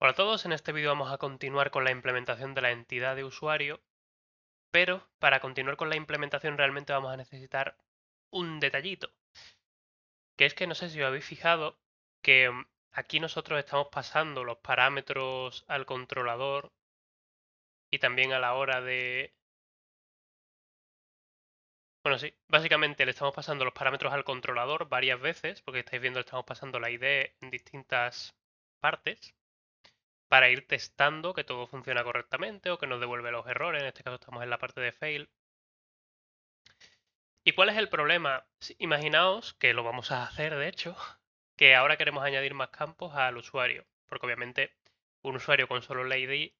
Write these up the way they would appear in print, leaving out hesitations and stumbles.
Hola a todos, en este vídeo vamos a continuar con la implementación de la entidad de usuario, pero para continuar con la implementación realmente vamos a necesitar un detallito, que es que no sé si os habéis fijado que aquí nosotros estamos pasando los parámetros al controlador y también a la hora de... Bueno, sí, básicamente le estamos pasando los parámetros al controlador varias veces, porque estáis viendo le estamos pasando la ID en distintas partes, para ir testando que todo funciona correctamente o que nos devuelve los errores. En este caso estamos en la parte de fail. ¿Y cuál es el problema? Imaginaos que lo vamos a hacer, de hecho, que ahora queremos añadir más campos al usuario, porque obviamente un usuario con solo la ID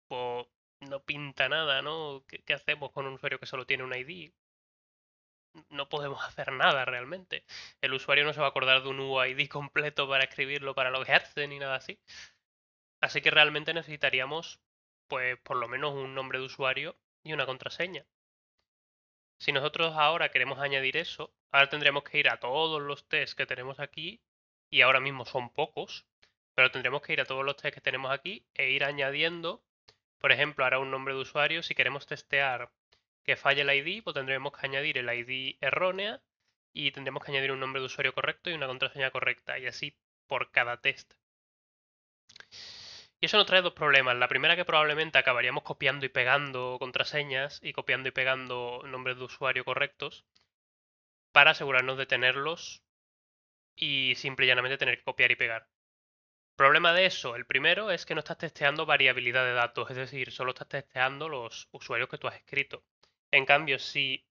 pues, no pinta nada, ¿no? ¿Qué hacemos con un usuario que solo tiene una ID? No podemos hacer nada realmente. El usuario no se va a acordar de un UID completo para escribirlo, para loguearse ni nada así. Así que realmente necesitaríamos, pues, por lo menos un nombre de usuario y una contraseña. Si nosotros ahora queremos añadir eso, ahora tendremos que ir a todos los tests que tenemos aquí, y ahora mismo son pocos, pero tendremos que ir a todos los tests que tenemos aquí e ir añadiendo, por ejemplo, ahora un nombre de usuario. Si queremos testear que falle el ID, pues tendremos que añadir el ID errónea y tendremos que añadir un nombre de usuario correcto y una contraseña correcta, y así por cada test. Y eso nos trae dos problemas. La primera, que probablemente acabaríamos copiando y pegando contraseñas y copiando y pegando nombres de usuario correctos para asegurarnos de tenerlos y simple y llanamente tener que copiar y pegar. Problema de eso, el primero es que no estás testeando variabilidad de datos, es decir, solo estás testeando los usuarios que tú has escrito. En cambio, si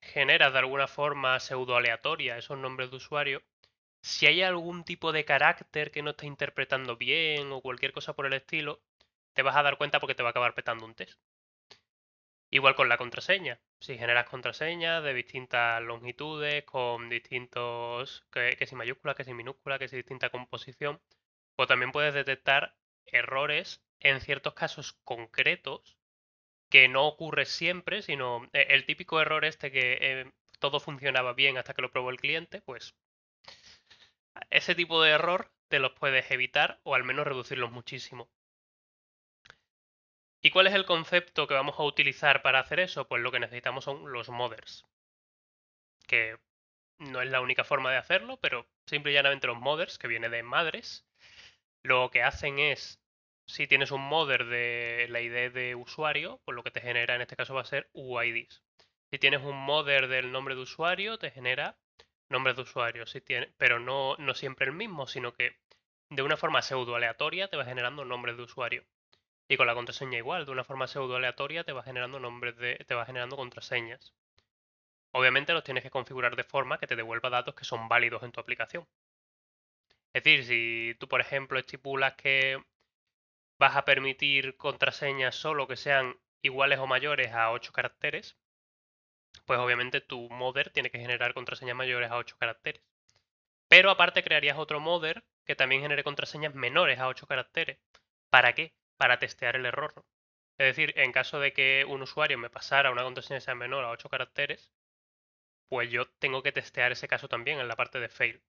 generas de alguna forma pseudo aleatoria esos nombres de usuario, si hay algún tipo de carácter que no está interpretando bien o cualquier cosa por el estilo, te vas a dar cuenta porque te va a acabar petando un test. Igual con la contraseña. Si generas contraseñas de distintas longitudes, con distintos, que si mayúsculas, que si minúsculas, que si distinta composición, pues también puedes detectar errores en ciertos casos concretos, que no ocurre siempre, sino el típico error este que todo funcionaba bien hasta que lo probó el cliente, pues ese tipo de error te los puedes evitar o al menos reducirlos muchísimo. ¿Y cuál es el concepto que vamos a utilizar para hacer eso? Pues lo que necesitamos son los modders, que no es la única forma de hacerlo, pero simple y llanamente los modders, que viene de madres, lo que hacen es, si tienes un modder de la ID de usuario, pues lo que te genera en este caso va a ser UIDs. Si tienes un modder del nombre de usuario, te genera nombres de usuario, pero no siempre el mismo, sino que de una forma pseudo aleatoria te va generando nombres de usuario. Y con la contraseña igual, de una forma pseudo aleatoria te va generando te va generando contraseñas. Obviamente los tienes que configurar de forma que te devuelva datos que son válidos en tu aplicación. Es decir, si tú, por ejemplo, estipulas que vas a permitir contraseñas solo que sean iguales o mayores a 8 caracteres, pues obviamente tu modder tiene que generar contraseñas mayores a 8 caracteres. Pero aparte crearías otro modder que también genere contraseñas menores a 8 caracteres. ¿Para qué? Para testear el error. Es decir, en caso de que un usuario me pasara una contraseña que sea menor a 8 caracteres, pues yo tengo que testear ese caso también en la parte de fail.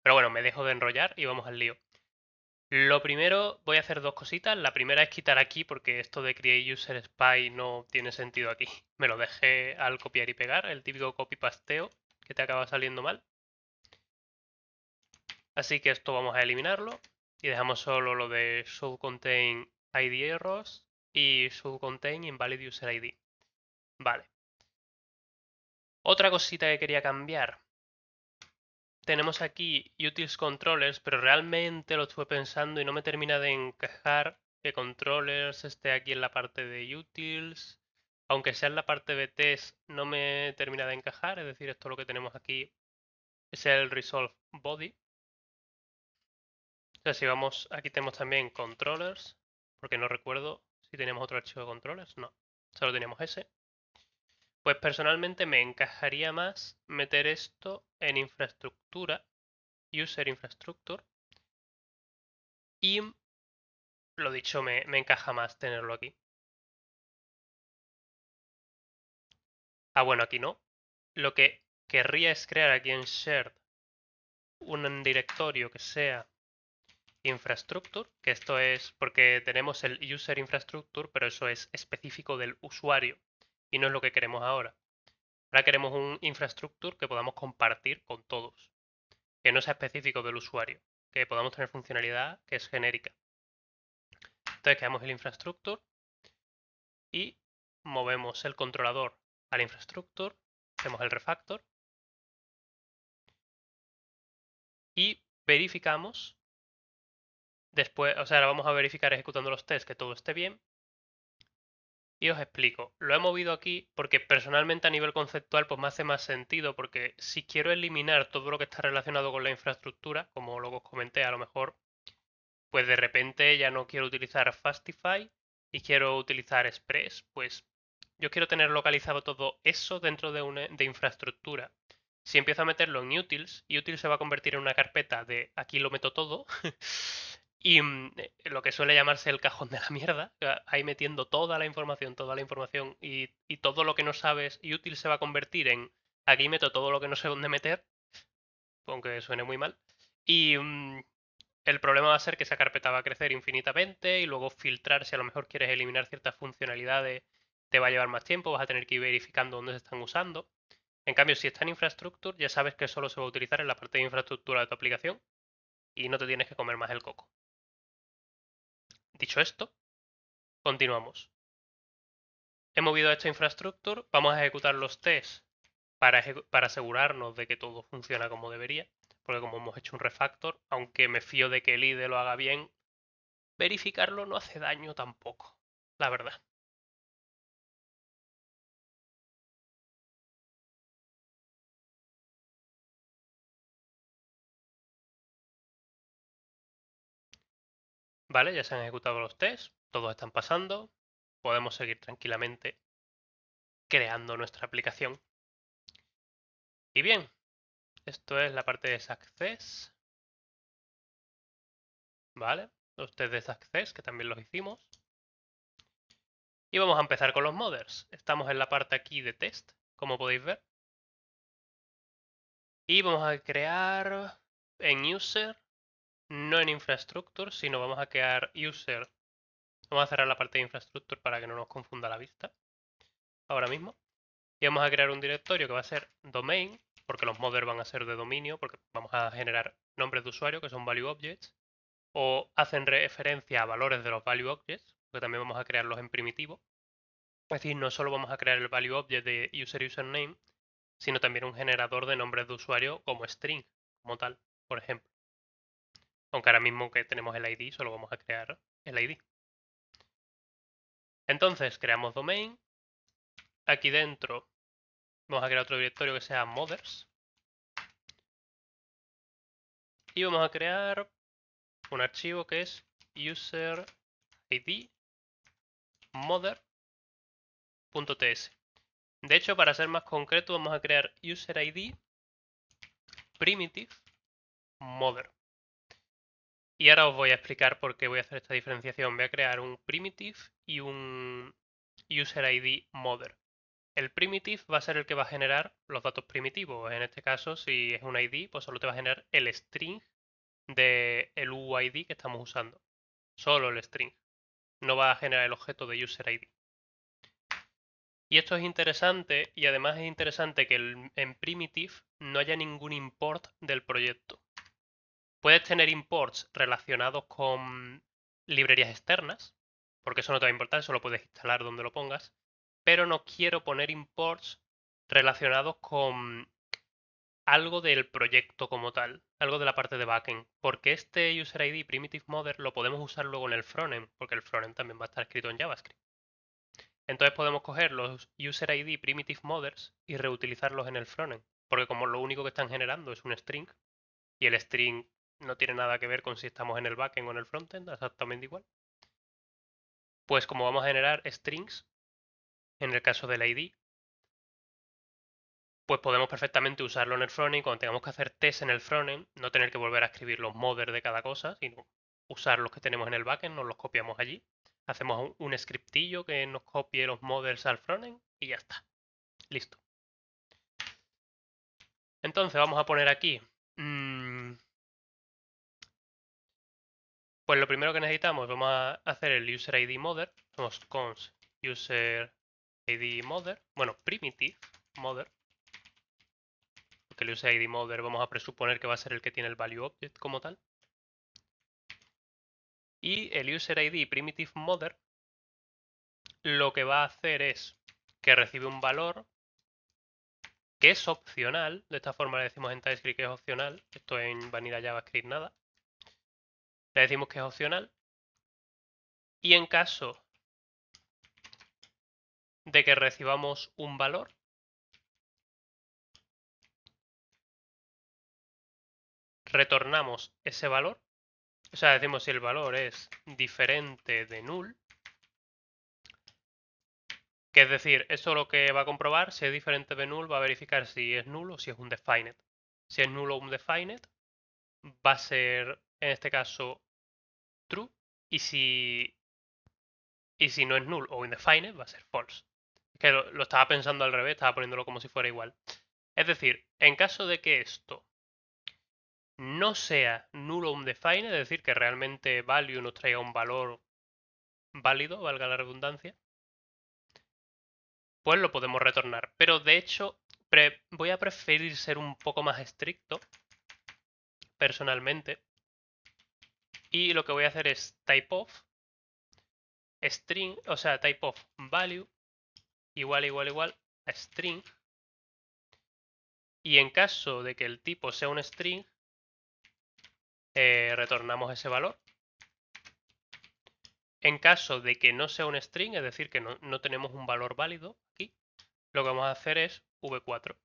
Pero bueno, me dejo de enrollar y vamos al lío. Lo primero, voy a hacer dos cositas. La primera es quitar aquí, porque esto de create user spy no tiene sentido aquí. Me lo dejé al copiar y pegar, el típico copy pasteo que te acaba saliendo mal. Así que esto vamos a eliminarlo y dejamos solo lo de should contain ID errors y should contain invalid user ID. Vale. Otra cosita que quería cambiar. Tenemos aquí utils controllers, pero realmente lo estuve pensando y no me termina de encajar que controllers esté aquí en la parte de utils. Aunque sea en la parte de test, no me termina de encajar. Es decir, esto lo que tenemos aquí es el resolve body. O sea, si vamos, aquí tenemos también controllers, porque no recuerdo si teníamos otro archivo de controllers. No, solo teníamos ese. Pues personalmente me encajaría más meter esto en infraestructura, user infrastructure, y lo dicho, me encaja más tenerlo aquí. Ah, bueno, aquí no. Lo que querría es crear aquí en shared un directorio que sea infrastructure, que esto es porque tenemos el user infrastructure, pero eso es específico del usuario y no es lo que queremos ahora. Ahora queremos un infrastructure que podamos compartir con todos, que no sea específico del usuario, que podamos tener funcionalidad que es genérica. Entonces creamos el infrastructure y movemos el controlador al infrastructure, hacemos el refactor y verificamos después, o sea, ahora vamos a verificar ejecutando los tests que todo esté bien. Y os explico, lo he movido aquí porque personalmente a nivel conceptual pues me hace más sentido porque si quiero eliminar todo lo que está relacionado con la infraestructura, como luego os comenté, a lo mejor pues de repente ya no quiero utilizar Fastify y quiero utilizar Express, pues yo quiero tener localizado todo eso dentro de infraestructura. Si empiezo a meterlo en utils, utils se va a convertir en una carpeta de aquí lo meto todo y lo que suele llamarse el cajón de la mierda, ahí metiendo toda la información y todo lo que no sabes, utils se va a convertir en aquí meto todo lo que no sé dónde meter, aunque suene muy mal. Y el problema va a ser que esa carpeta va a crecer infinitamente y luego filtrar si a lo mejor quieres eliminar ciertas funcionalidades te va a llevar más tiempo, vas a tener que ir verificando dónde se están usando. En cambio, si está en infrastructure, ya sabes que solo se va a utilizar en la parte de infraestructura de tu aplicación y no te tienes que comer más el coco. Dicho esto, continuamos. He movido a esta infrastructure, vamos a ejecutar los tests para asegurarnos de que todo funciona como debería, porque como hemos hecho un refactor, aunque me fío de que el IDE lo haga bien, verificarlo no hace daño tampoco, la verdad. Vale, ya se han ejecutado los tests, todos están pasando, podemos seguir tranquilamente creando nuestra aplicación. Y bien, esto es la parte de Success, ¿vale? Los test de Success, que también los hicimos. Y vamos a empezar con los modders. Estamos en la parte aquí de test, como podéis ver. Y vamos a crear en user, no en infrastructure, sino vamos a crear user. Vamos a cerrar la parte de infrastructure para que no nos confunda la vista ahora mismo. Y vamos a crear un directorio que va a ser domain, porque los modders van a ser de dominio, porque vamos a generar nombres de usuario que son value objects, o hacen referencia a valores de los value objects, porque también vamos a crearlos en primitivo. Es decir, no solo vamos a crear el value object de user username, sino también un generador de nombres de usuario como string, como tal, por ejemplo. Aunque ahora mismo que tenemos el ID, solo vamos a crear el ID. Entonces, creamos domain. Aquí dentro vamos a crear otro directorio que sea modders. Y vamos a crear un archivo que es user id modder.ts. De hecho, para ser más concreto, vamos a crear user id primitive modder. Y ahora os voy a explicar por qué voy a hacer esta diferenciación. Voy a crear un primitive y un user id modder. El primitive va a ser el que va a generar los datos primitivos. En este caso, si es un id, pues solo te va a generar el string del UID que estamos usando. Solo el string. No va a generar el objeto de user id. Y esto es interesante y además es interesante que en primitive no haya ningún import del proyecto. Puedes tener imports relacionados con librerías externas, porque eso no te va a importar, eso lo puedes instalar donde lo pongas, pero no quiero poner imports relacionados con algo del proyecto como tal, algo de la parte de backend, porque este user ID primitive modder lo podemos usar luego en el frontend, porque el frontend también va a estar escrito en JavaScript. Entonces podemos coger los user ID primitive modders y reutilizarlos en el frontend, porque como lo único que están generando es un string y el string no tiene nada que ver con si estamos en el backend o en el frontend, exactamente igual. Pues como vamos a generar strings, en el caso del ID, pues podemos perfectamente usarlo en el frontend y cuando tengamos que hacer test en el frontend, no tener que volver a escribir los modders de cada cosa, sino usar los que tenemos en el backend, nos los copiamos allí, hacemos un scriptillo que nos copie los modders al frontend y ya está. Listo. Entonces vamos a poner aquí Pues lo primero que necesitamos, vamos a hacer el user ID mother. Somos const user ID mother. Bueno, primitive mother. Porque el user ID mother vamos a presuponer que va a ser el que tiene el value object como tal. Y el user ID primitive mother lo que va a hacer es que recibe un valor que es opcional. De esta forma le decimos en TypeScript que es opcional. Esto en Vanilla JavaScript nada. Le decimos que es opcional. Y en caso de que recibamos un valor, retornamos ese valor. O sea, decimos si el valor es diferente de null. Que es decir, eso lo que va a comprobar, si es diferente de null, va a verificar si es null o si es un defined. Si es null o un defined, va a ser, en este caso, true. Y si no es null o indefined, va a ser false. Es que lo estaba pensando al revés, estaba poniéndolo como si fuera igual. Es decir, en caso de que esto no sea null o undefined, es decir, que realmente value nos traiga un valor válido, valga la redundancia, pues lo podemos retornar. Pero de hecho, voy a preferir ser un poco más estricto, personalmente. Y lo que voy a hacer es typeof string, o sea, typeof value igual a string. Y en caso de que el tipo sea un string, retornamos ese valor. En caso de que no sea un string, es decir, que no tenemos un valor válido aquí, lo que vamos a hacer es v4.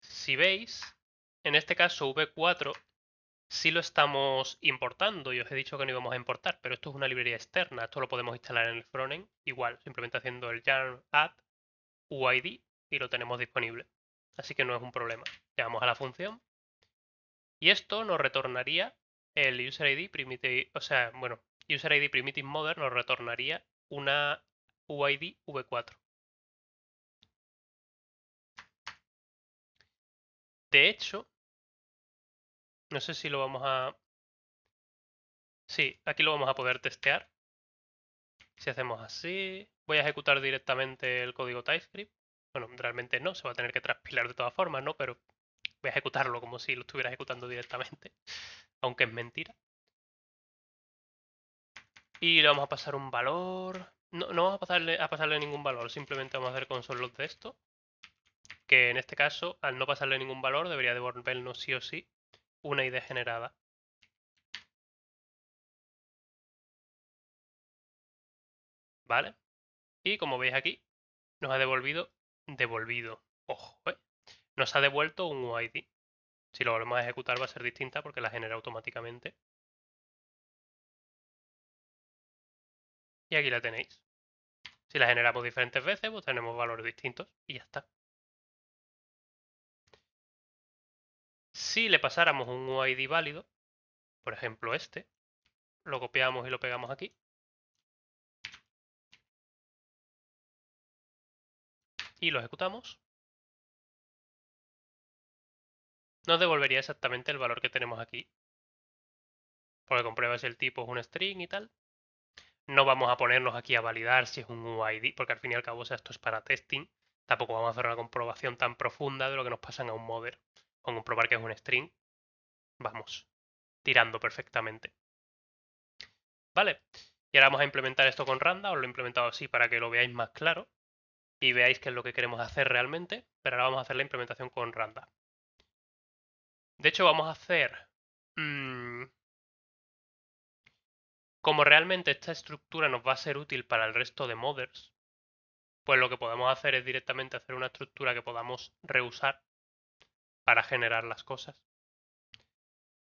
Si veis, en este caso v4 sí lo estamos importando y os he dicho que no íbamos a importar, pero esto es una librería externa, esto lo podemos instalar en el frontend igual, simplemente haciendo el yarn add uid y lo tenemos disponible. Así que no es un problema. Llamamos a la función y esto nos retornaría el user ID primitive, o sea, bueno, user ID primitive mother nos retornaría una uid v4. De hecho, no sé si lo vamos a... Sí, aquí lo vamos a poder testear. Si hacemos así, voy a ejecutar directamente el código TypeScript. Bueno, realmente no, se va a tener que transpilar de todas formas, ¿no? Pero voy a ejecutarlo como si lo estuviera ejecutando directamente, aunque es mentira. Y le vamos a pasar un valor. No vamos a pasarle ningún valor, simplemente vamos a hacer console.log de esto. Que en este caso, al no pasarle ningún valor, debería devolvernos sí o sí una ID generada. ¿Vale? Y como veis aquí, nos ha devolvido, ojo, nos ha devuelto un UID. Si lo volvemos a ejecutar va a ser distinta porque la genera automáticamente. Y aquí la tenéis. Si la generamos diferentes veces, pues tenemos valores distintos y ya está. Si le pasáramos un UID válido, por ejemplo este, lo copiamos y lo pegamos aquí. Y lo ejecutamos. Nos devolvería exactamente el valor que tenemos aquí. Porque comprueba si el tipo es un string y tal. No vamos a ponernos aquí a validar si es un UID, porque al fin y al cabo, o sea, esto es para testing. Tampoco vamos a hacer una comprobación tan profunda de lo que nos pasan a un modder. Con comprobar que es un string, vamos, tirando perfectamente. ¿Vale? Y ahora vamos a implementar esto con Randa, os lo he implementado así para que lo veáis más claro y veáis qué es lo que queremos hacer realmente, pero ahora vamos a hacer la implementación con Randa. De hecho, vamos a hacer... como realmente esta estructura nos va a ser útil para el resto de modders, pues lo que podemos hacer es directamente hacer una estructura que podamos reusar para generar las cosas.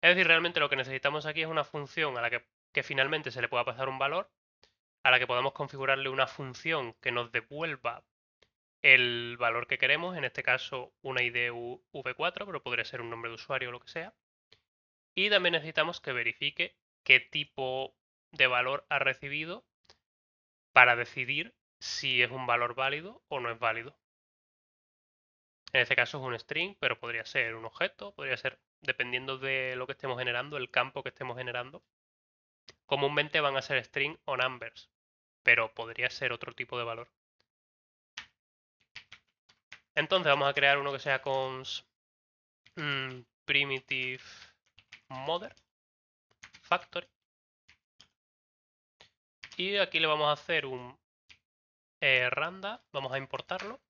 Es decir, realmente lo que necesitamos aquí es una función a la que finalmente se le pueda pasar un valor, a la que podamos configurarle una función que nos devuelva el valor que queremos, en este caso una ID v4, pero podría ser un nombre de usuario o lo que sea. Y también necesitamos que verifique qué tipo de valor ha recibido para decidir si es un valor válido o no es válido. En este caso es un string, pero podría ser un objeto, podría ser, dependiendo de lo que estemos generando, el campo que estemos generando. Comúnmente van a ser string o numbers, pero podría ser otro tipo de valor. Entonces vamos a crear uno que sea cons primitive mother factory. Y aquí le vamos a hacer un randa, vamos a importarlo.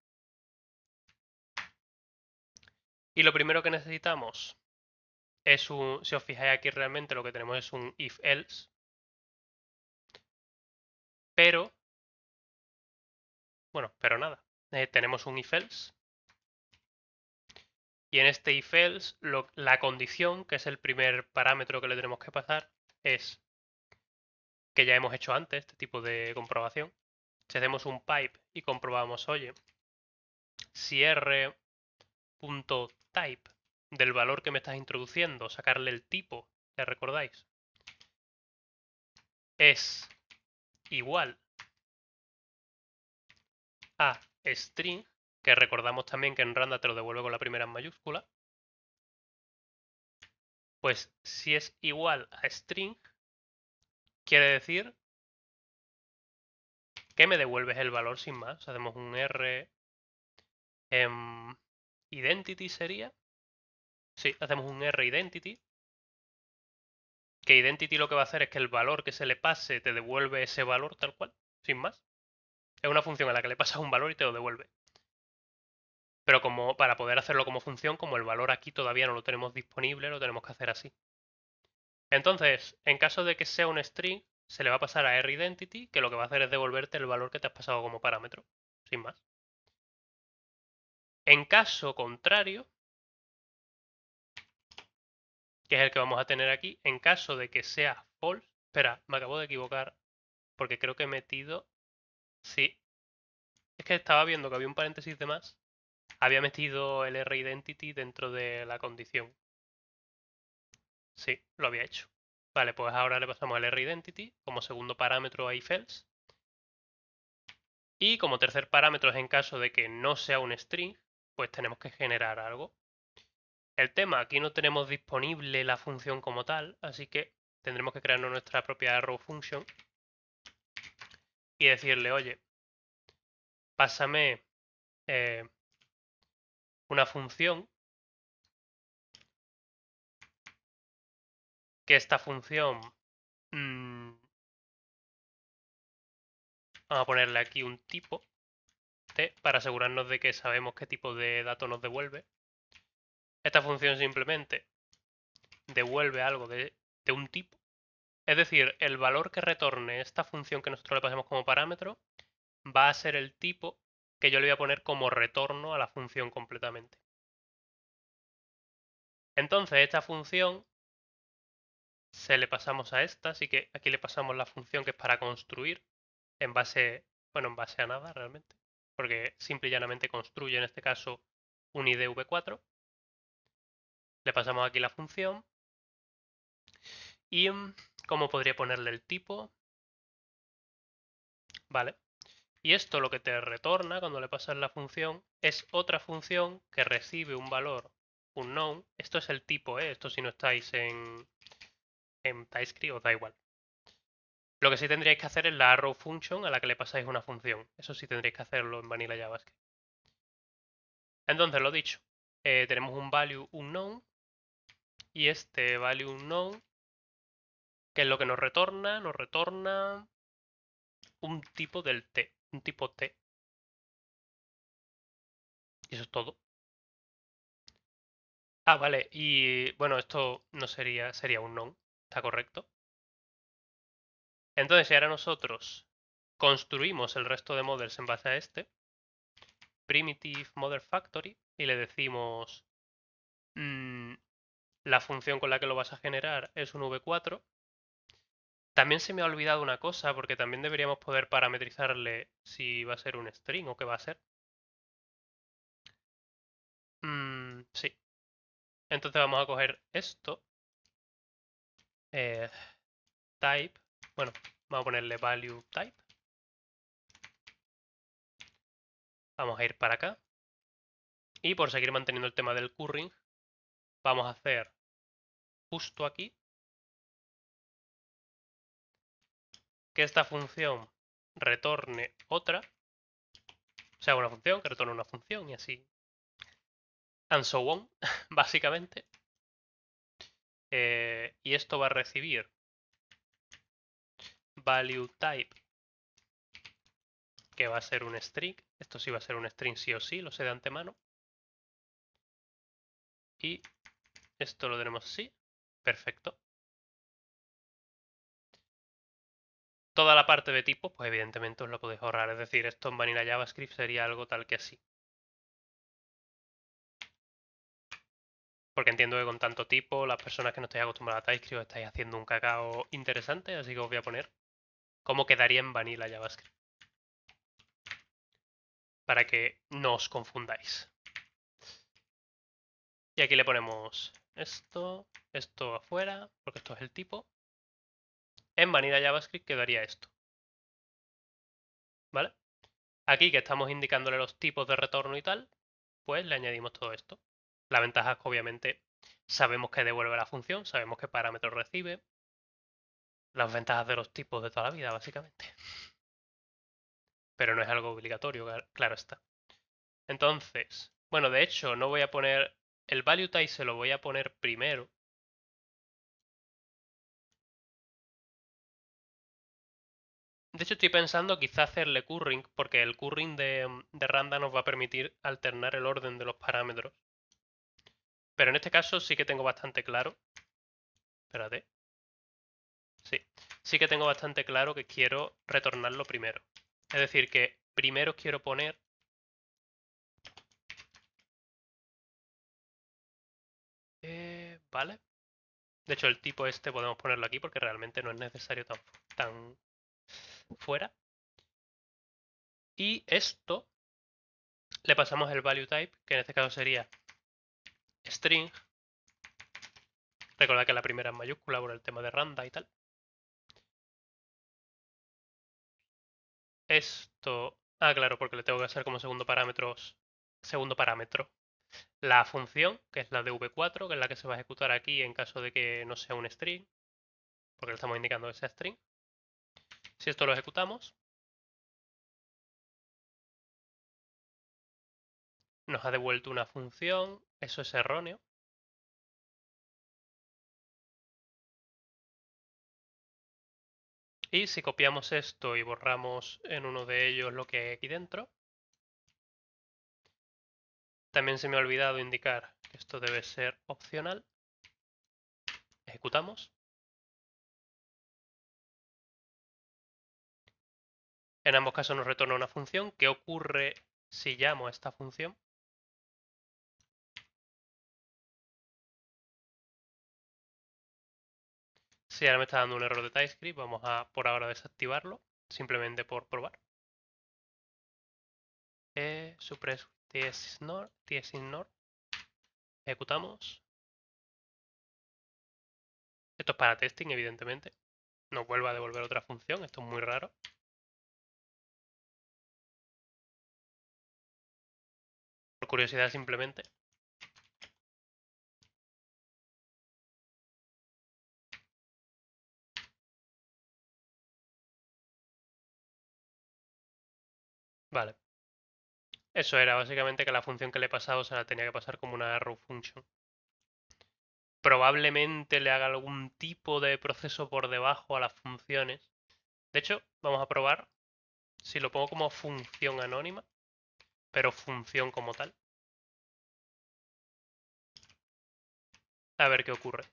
Y lo primero que necesitamos es un, si os fijáis aquí realmente lo que tenemos es un if else. Pero, bueno, pero nada. Tenemos un if else. Y en este if else, la condición, que es el primer parámetro que le tenemos que pasar, es que ya hemos hecho antes este tipo de comprobación. Si hacemos un pipe y comprobamos, oye, si r.type del valor que me estás introduciendo, sacarle el tipo, ¿ya recordáis? Es igual a string, que recordamos también que en Randa te lo devuelve con la primera en mayúscula, pues si es igual a string, quiere decir que me devuelves el valor sin más. Hacemos un r identity sería. Sí, hacemos un r identity. Que identity lo que va a hacer es que el valor que se le pase te devuelve ese valor tal cual, sin más. Es una función a la que le pasas un valor y te lo devuelve. Pero como para poder hacerlo como función, como el valor aquí todavía no lo tenemos disponible, lo tenemos que hacer así. Entonces, en caso de que sea un string, se le va a pasar a rIdentity, que lo que va a hacer es devolverte el valor que te has pasado como parámetro, sin más. En caso contrario, que es el que vamos a tener aquí, en caso de que sea false, espera, me acabo de equivocar, porque creo que he metido, sí, es que estaba viendo que había un paréntesis de más, había metido el rIdentity dentro de la condición. Sí, lo había hecho. Vale, pues ahora le pasamos el rIdentity como segundo parámetro a ifelse. Y como tercer parámetro es en caso de que no sea un string, pues tenemos que generar algo. El tema, aquí no tenemos disponible la función como tal, así que tendremos que crearnos nuestra propia arrow function y decirle, oye, pásame una función, que esta función, vamos a ponerle aquí un tipo t para asegurarnos de que sabemos qué tipo de dato nos devuelve. Esta función simplemente devuelve algo de un tipo. Es decir, el valor que retorne esta función que nosotros le pasemos como parámetro va a ser el tipo que yo le voy a poner como retorno a la función completamente. Entonces esta función se le pasamos a esta, así que aquí le pasamos la función que es para construir en base, bueno, en base a nada realmente, porque simple y llanamente construye en este caso un id v4. Le pasamos aquí la función y ¿cómo podría ponerle el tipo? Vale. Y esto lo que te retorna cuando le pasas la función es otra función que recibe un valor unknown. Esto es el tipo, esto si no estáis en TypeScript os da igual. Lo que sí tendríais que hacer es la arrow function a la que le pasáis una función. Eso sí tendréis que hacerlo en Vanilla JavaScript. Entonces, lo dicho, tenemos un value unknown y este value unknown, ¿qué es lo que nos retorna? Nos retorna un tipo del t, un tipo t. Y eso es todo. Ah, vale, y bueno, esto no sería un non, ¿está correcto? Entonces, si ahora nosotros construimos el resto de models en base a este, primitive model factory, y le decimos la función con la que lo vas a generar es un v4, también se me ha olvidado una cosa, porque también deberíamos poder parametrizarle si va a ser un string o qué va a ser. Sí. Entonces vamos a coger esto, type, bueno, vamos a ponerle value type. Vamos a ir para acá Y por seguir manteniendo el tema del curring, vamos a hacer justo aquí que esta función retorne otra, o sea, una función que retorne una función y así, and so on, básicamente. Y esto va a recibir value type, que va a ser un string. Esto sí va a ser un string sí o sí, lo sé de antemano. Y esto lo tenemos así. Perfecto. Toda la parte de tipos, pues evidentemente os lo podéis ahorrar. Es decir, esto en Vanilla JavaScript sería algo tal que así. Porque entiendo que con tanto tipo, las personas que no estáis acostumbradas a TypeScript estáis haciendo un cacao interesante, así que os voy a poner cómo quedaría en Vanilla JavaScript. Para que no os confundáis. Y aquí le ponemos esto, esto afuera, porque esto es el tipo. En Vanilla JavaScript quedaría esto. ¿Vale? Aquí que estamos indicándole los tipos de retorno y tal, pues le añadimos todo esto. La ventaja es que obviamente sabemos que devuelve la función, sabemos qué parámetros recibe. Las ventajas de los tipos de toda la vida, básicamente. Pero no es algo obligatorio, claro está. Entonces, bueno, de hecho, no voy a poner el value type, se lo voy a poner primero. De hecho, estoy pensando quizá hacerle curring, porque el curring de Randa nos va a permitir alternar el orden de los parámetros. Pero en este caso sí que tengo bastante claro. Espérate. Sí, sí que tengo bastante claro que quiero retornarlo primero. Es decir, que primero quiero poner... vale. De hecho, el tipo este podemos ponerlo aquí porque realmente no es necesario tan fuera. Y esto le pasamos el value type, que en este caso sería string. Recordad que la primera es mayúscula por el tema de Randa y tal. Esto... Ah, claro, porque le tengo que hacer como segundo parámetro la función, que es la de v4, que es la que se va a ejecutar aquí en caso de que no sea un string, porque le estamos indicando que sea string. Si esto lo ejecutamos, nos ha devuelto una función, eso es erróneo. Y si copiamos esto y borramos en uno de ellos lo que hay aquí dentro, también se me ha olvidado indicar que esto debe ser opcional. Ejecutamos. En ambos casos nos retorna una función. ¿Qué ocurre si llamo a esta función? Si ahora me está dando un error de TypeScript, vamos a por ahora desactivarlo, simplemente por probar. Suppress tsignore. Ejecutamos. Esto es para testing, evidentemente. Nos vuelve a devolver otra función, esto es muy raro. Por curiosidad simplemente. Vale. Eso era básicamente que la función que le he pasado se la tenía que pasar como una arrow function. Probablemente le haga algún tipo de proceso por debajo a las funciones. De hecho, vamos a probar si lo pongo como función anónima, pero función como tal. A ver qué ocurre.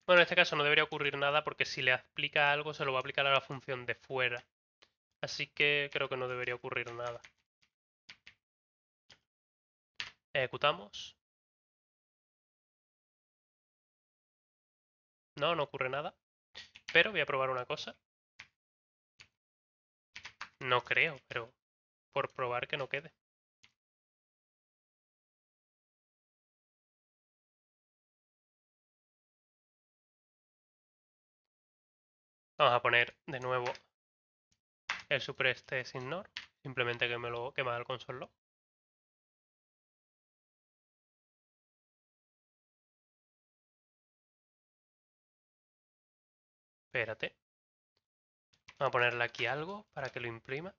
Bueno, en este caso no debería ocurrir nada porque si le aplica algo se lo va a aplicar a la función de fuera. Así que creo que no debería ocurrir nada. Ejecutamos. No, no ocurre nada. Pero voy a probar una cosa. No creo, pero por probar que no quede. Vamos a poner de nuevo el suppress tsignore. Simplemente que me haga el console log. Espérate. Vamos a ponerle aquí algo para que lo imprima.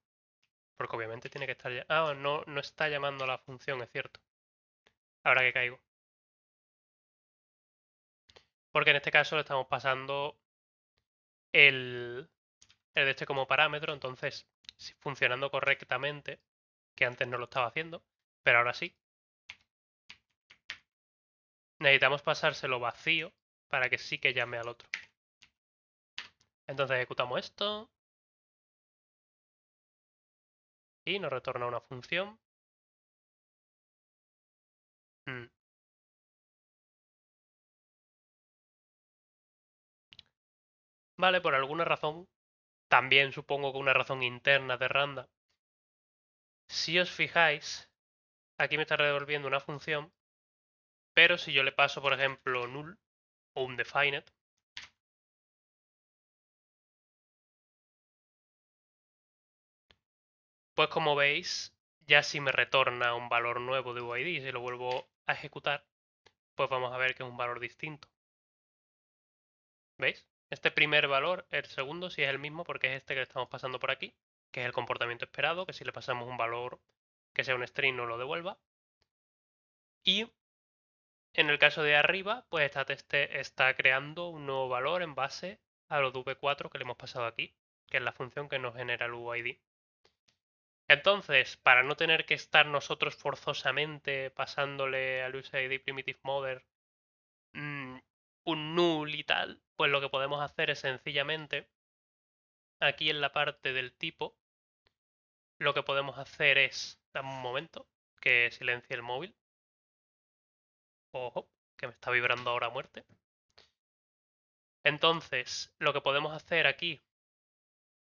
Porque obviamente tiene que estar ya... Ah, no, no está llamando a la función, es cierto. Ahora que caigo. Porque en este caso le estamos pasando el de este como parámetro, entonces funcionando correctamente, que antes no lo estaba haciendo, pero ahora sí. Necesitamos pasárselo vacío para que sí que llame al otro. Entonces ejecutamos esto y nos retorna una función. Vale, por alguna razón, también supongo que una razón interna de Randa. Si os fijáis, aquí me está devolviendo una función, pero si yo le paso, por ejemplo, null o undefined, pues como veis, ya si me retorna un valor nuevo de UID y si lo vuelvo a ejecutar, pues vamos a ver que es un valor distinto. ¿Veis? Este primer valor, el segundo, sí es el mismo porque es este que le estamos pasando por aquí, que es el comportamiento esperado, que si le pasamos un valor que sea un string no lo devuelva. Y en el caso de arriba, pues está creando un nuevo valor en base a los v4 que le hemos pasado aquí, que es la función que nos genera el UID. Entonces, para no tener que estar nosotros forzosamente pasándole al USID Primitive Mother un null y tal, pues lo que podemos hacer es sencillamente, aquí en la parte del tipo, lo que podemos hacer es, dame un momento, que silencie el móvil. Ojo, que me está vibrando ahora a muerte. Entonces, lo que podemos hacer aquí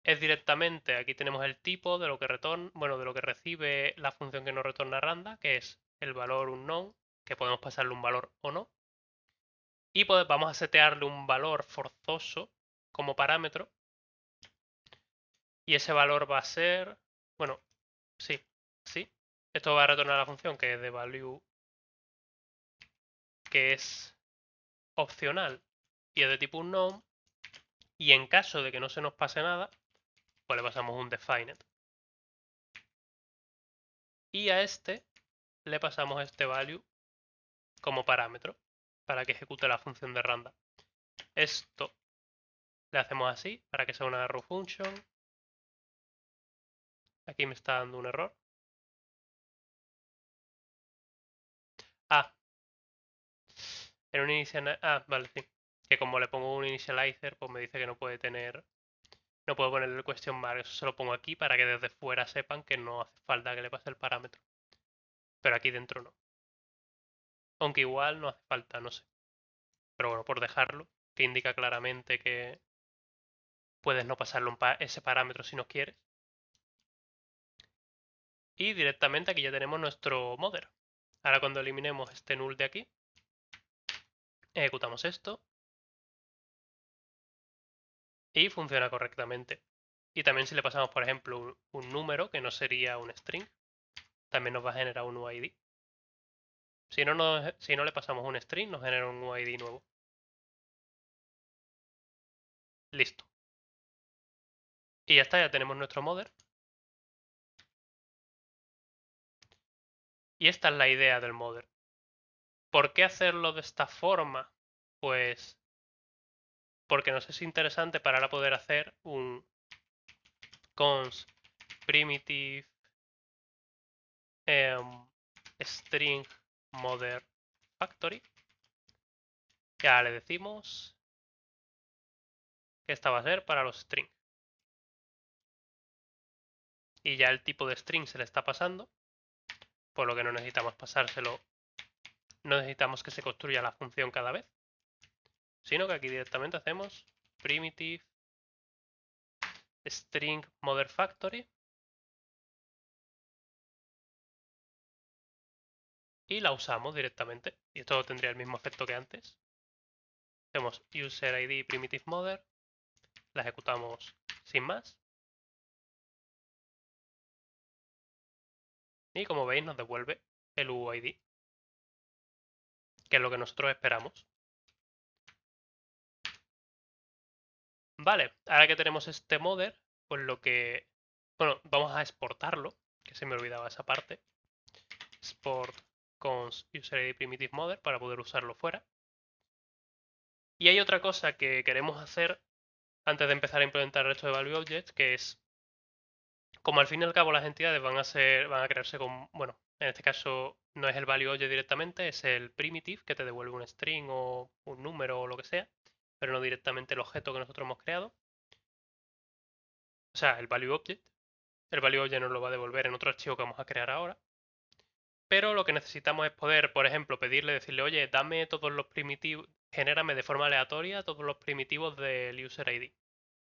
es directamente, aquí tenemos el tipo de lo que retorna, bueno, de lo que recibe la función que nos retorna Randa, que es el valor unknown, que podemos pasarle un valor o no. Y pues vamos a setearle un valor forzoso como parámetro. Y ese valor va a ser, bueno, sí, sí. Esto va a retornar la función que es de value, que es opcional y es de tipo unknown. Y en caso de que no se nos pase nada, pues le pasamos un defined. Y a este le pasamos este value como parámetro para que ejecute la función de randa. Esto le hacemos así para que sea una arrow function. Aquí me está dando un error. Ah, en un initial... Ah, vale, sí. Que como le pongo un initializer, pues me dice que no puede tener... No puedo ponerle el question mark. Eso se lo pongo aquí para que desde fuera sepan que no hace falta que le pase el parámetro. Pero aquí dentro no. Aunque igual no hace falta, no sé. Pero bueno, por dejarlo, que indica claramente que puedes no pasarle ese parámetro si no quieres. Y directamente aquí ya tenemos nuestro mother. Ahora cuando eliminemos este null de aquí, ejecutamos esto y funciona correctamente. Y también si le pasamos, por ejemplo, un número, que no sería un string, también nos va a generar un UID. Si no le pasamos un string, nos genera un UID nuevo. Listo. Y ya está, ya tenemos nuestro mother. Y esta es la idea del mother. ¿Por qué hacerlo de esta forma? Pues porque nos es interesante para ahora poder hacer un const primitive string mother factory. Ya le decimos que esta va a ser para los strings. Y ya el tipo de string se le está pasando, por lo que no necesitamos pasárselo, no necesitamos que se construya la función cada vez, sino que aquí directamente hacemos primitive string mother factory y la usamos directamente. Y esto tendría el mismo efecto que antes. Hacemos user id primitive mother, la ejecutamos sin más. Y como veis nos devuelve el UID, que es lo que nosotros esperamos. Vale, ahora que tenemos este modder, pues bueno, vamos a exportarlo, que se me olvidaba esa parte. Export const user primitive modder para poder usarlo fuera. Y hay otra cosa que queremos hacer antes de empezar a implementar el resto de value objects, que es, como al fin y al cabo las entidades van a crearse con, bueno, en este caso no es el value object directamente, es el primitive que te devuelve un string o un número o lo que sea, pero no directamente el objeto que nosotros hemos creado. O sea, el value object. El value object nos lo va a devolver en otro archivo que vamos a crear ahora. Pero lo que necesitamos es poder, por ejemplo, decirle, oye, dame todos los primitivos, genérame de forma aleatoria todos los primitivos del user ID.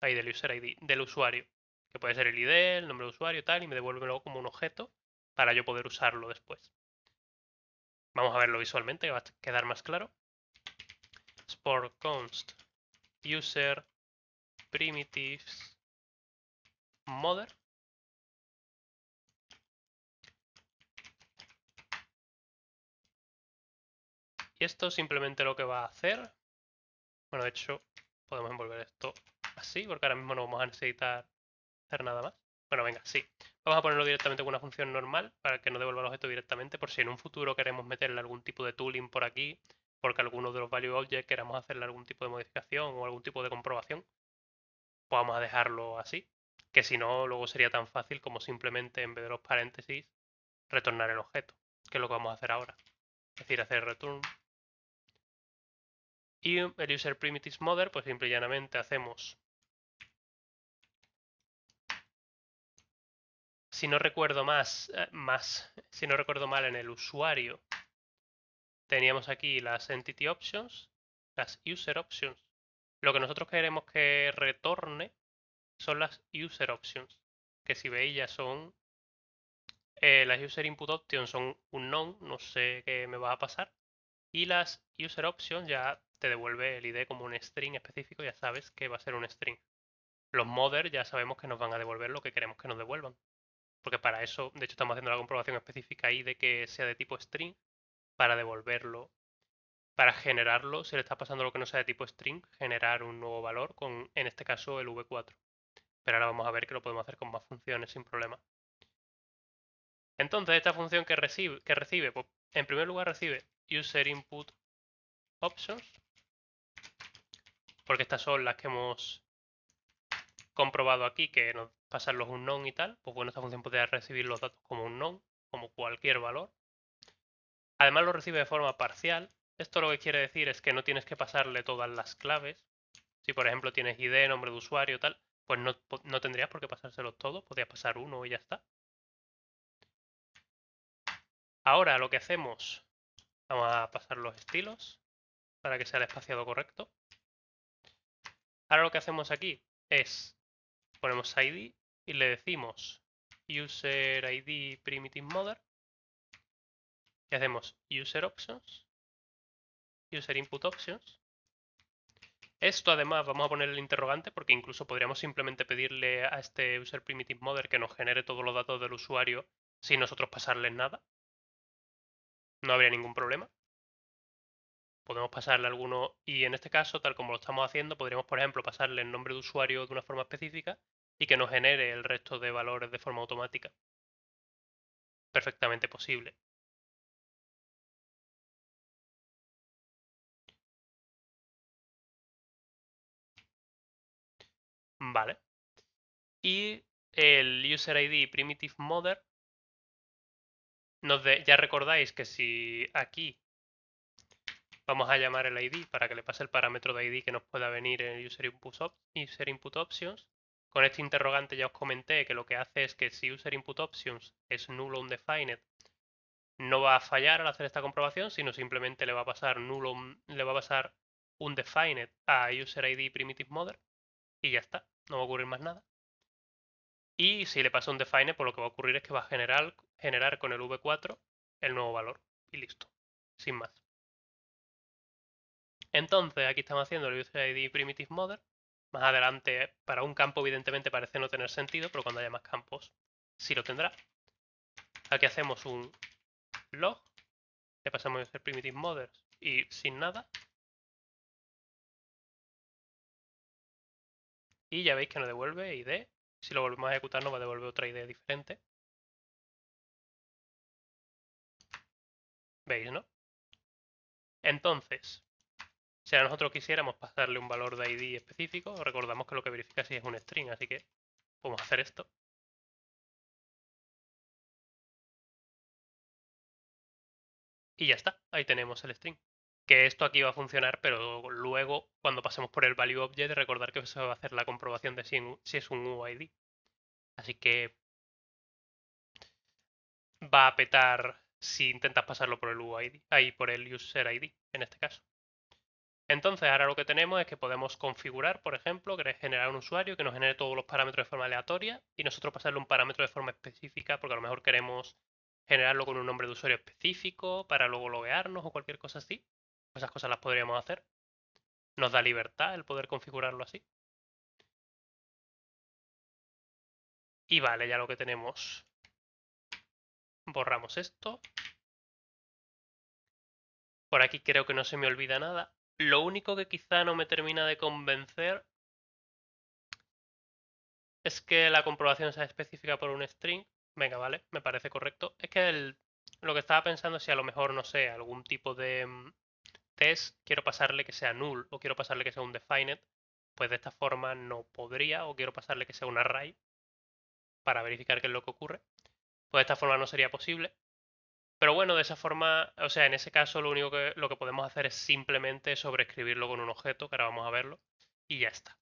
Ahí del user ID, del usuario. Que puede ser el ID, el nombre de usuario, tal, y me devuelve luego como un objeto para yo poder usarlo después. Vamos a verlo visualmente, que va a quedar más claro. Export const user primitives modder. Y esto simplemente lo que va a hacer, bueno, de hecho, podemos envolver esto así, porque ahora mismo no vamos a necesitar hacer nada más. Bueno, venga, sí. Vamos a ponerlo directamente con una función normal para que no devuelva el objeto directamente, por si en un futuro queremos meterle algún tipo de tooling por aquí, porque alguno de los value objects queramos hacerle algún tipo de modificación o algún tipo de comprobación, pues vamos a dejarlo así, que si no, luego sería tan fácil como simplemente en vez de los paréntesis, retornar el objeto, que es lo que vamos a hacer ahora. Es decir, hacer return. Y el user primitives modder, pues simple y llanamente hacemos, si no recuerdo si no recuerdo mal en el usuario, teníamos aquí las entity options, las user options. Lo que nosotros queremos que retorne son las user options, que si veis ya son las user input options son unknown, no sé qué me va a pasar, y las user options ya te devuelve el ID como un string específico, ya sabes que va a ser un string. Los modders ya sabemos que nos van a devolver lo que queremos que nos devuelvan, porque para eso, de hecho, estamos haciendo la comprobación específica ahí de que sea de tipo string para devolverlo. Para generarlo, si le está pasando lo que no sea de tipo string, generar un nuevo valor con, en este caso, el v4. Pero ahora vamos a ver que lo podemos hacer con más funciones sin problema. Entonces, esta función que recibe, pues, en primer lugar recibe user input options, porque estas son las que hemos comprobado aquí, que nos pasan los unknown y tal. Pues bueno, esta función podría recibir los datos como unknown, como cualquier valor. Además lo recibe de forma parcial. Esto lo que quiere decir es que no tienes que pasarle todas las claves. Si por ejemplo tienes ID, nombre de usuario, tal, pues no tendrías por qué pasárselos todos, podrías pasar uno y ya está. Ahora lo que hacemos, vamos a pasar los estilos para que sea el espaciado correcto. Ahora lo que hacemos aquí es, ponemos ID y le decimos user ID primitive modder y hacemos user options, user input options. Esto además vamos a poner el interrogante porque incluso podríamos simplemente pedirle a este user primitive modder que nos genere todos los datos del usuario sin nosotros pasarles nada. No habría ningún problema. Podemos pasarle alguno y en este caso, tal como lo estamos haciendo, podríamos, por ejemplo, pasarle el nombre de usuario de una forma específica y que nos genere el resto de valores de forma automática. Perfectamente posible. Vale. Y el user ID primitive modder, ya recordáis que si aquí vamos a llamar el ID para que le pase el parámetro de ID que nos pueda venir en user input options. Con este interrogante ya os comenté que lo que hace es que si user input options es null o undefined, no va a fallar al hacer esta comprobación, sino simplemente le va a pasar undefined a user ID primitive modder y ya está, no va a ocurrir más nada. Y si le pasa undefined, pues lo que va a ocurrir es que va a generar con el v4 el nuevo valor y listo, sin más. Entonces, aquí estamos haciendo el user ID primitive modder. Más adelante, para un campo, evidentemente parece no tener sentido, pero cuando haya más campos, sí lo tendrá. Aquí hacemos un log, le pasamos user primitive modder y sin nada. Y ya veis que nos devuelve ID. Si lo volvemos a ejecutar nos va a devolver otra ID diferente. ¿Veis, no? Entonces, si a nosotros quisiéramos pasarle un valor de ID específico, recordamos que lo que verifica si es un string, así que podemos hacer esto. Y ya está, ahí tenemos el string. Que esto aquí va a funcionar, pero luego, cuando pasemos por el value object, recordar que se va a hacer la comprobación de si es un UID. Así que va a petar si intentas pasarlo por el UID, ahí por el user ID, en este caso. Entonces, ahora lo que tenemos es que podemos configurar, por ejemplo, querer generar un usuario que nos genere todos los parámetros de forma aleatoria y nosotros pasarle un parámetro de forma específica, porque a lo mejor queremos generarlo con un nombre de usuario específico para luego loguearnos o cualquier cosa así. Esas cosas las podríamos hacer. Nos da libertad el poder configurarlo así. Y vale, ya lo que tenemos. Borramos esto. Por aquí creo que no se me olvida nada. Lo único que quizá no me termina de convencer es que la comprobación sea específica por un string. Venga, vale, me parece correcto. Es que lo que estaba pensando es si a lo mejor, no sé, algún tipo de test quiero pasarle que sea null o quiero pasarle que sea un defined. Pues de esta forma no podría, o quiero pasarle que sea un array para verificar qué es lo que ocurre. Pues de esta forma no sería posible. Pero bueno, de esa forma, o sea, en ese caso lo que podemos hacer es simplemente sobreescribirlo con un objeto, que ahora vamos a verlo, y ya está.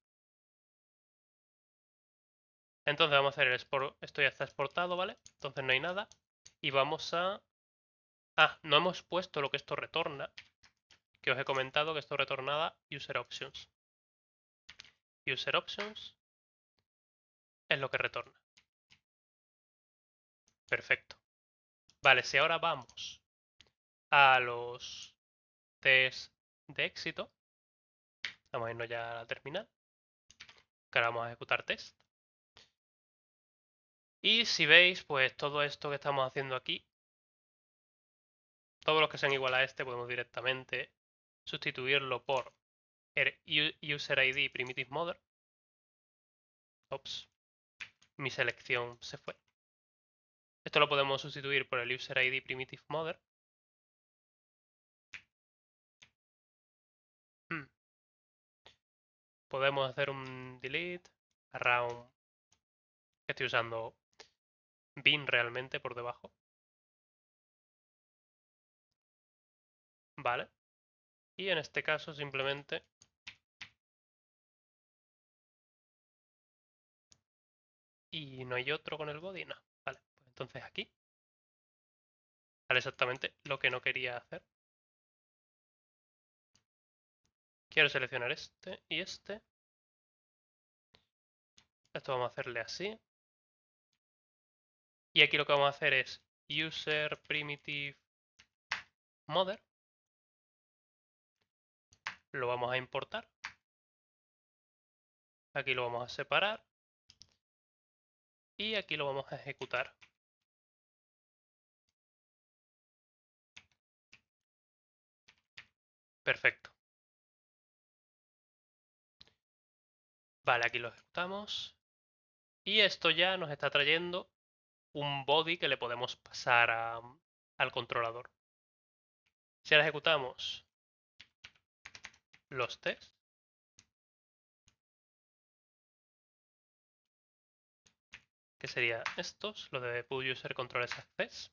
Entonces vamos a hacer el export, esto ya está exportado, ¿vale? Entonces no hay nada. Y vamos a... Ah, no hemos puesto lo que esto retorna, que os he comentado que esto retornaba user options. User options es lo que retorna. Perfecto. Vale, si ahora vamos a los test de éxito, vamos a irnos ya a la terminal, que ahora vamos a ejecutar test. Y si veis, pues todo esto que estamos haciendo aquí, todos los que sean igual a este, podemos directamente sustituirlo por el user ID primitive mother. Ops, mi selección se fue. Esto lo podemos sustituir por el user ID primitive mother. Podemos hacer un delete around. Estoy usando bin realmente por debajo. Vale. Y en este caso simplemente y no hay otro con el body, no. Vale, pues entonces aquí sale exactamente lo que no quería hacer. Quiero seleccionar este y este. Esto vamos a hacerle así. Y aquí lo que vamos a hacer es user primitive mother. Lo vamos a importar. Aquí lo vamos a separar. Y aquí lo vamos a ejecutar. Perfecto. Vale, aquí lo ejecutamos. Y esto ya nos está trayendo un body que le podemos pasar al controlador. Si ahora ejecutamos los tests, que serían estos, los de Pub User Controls Access.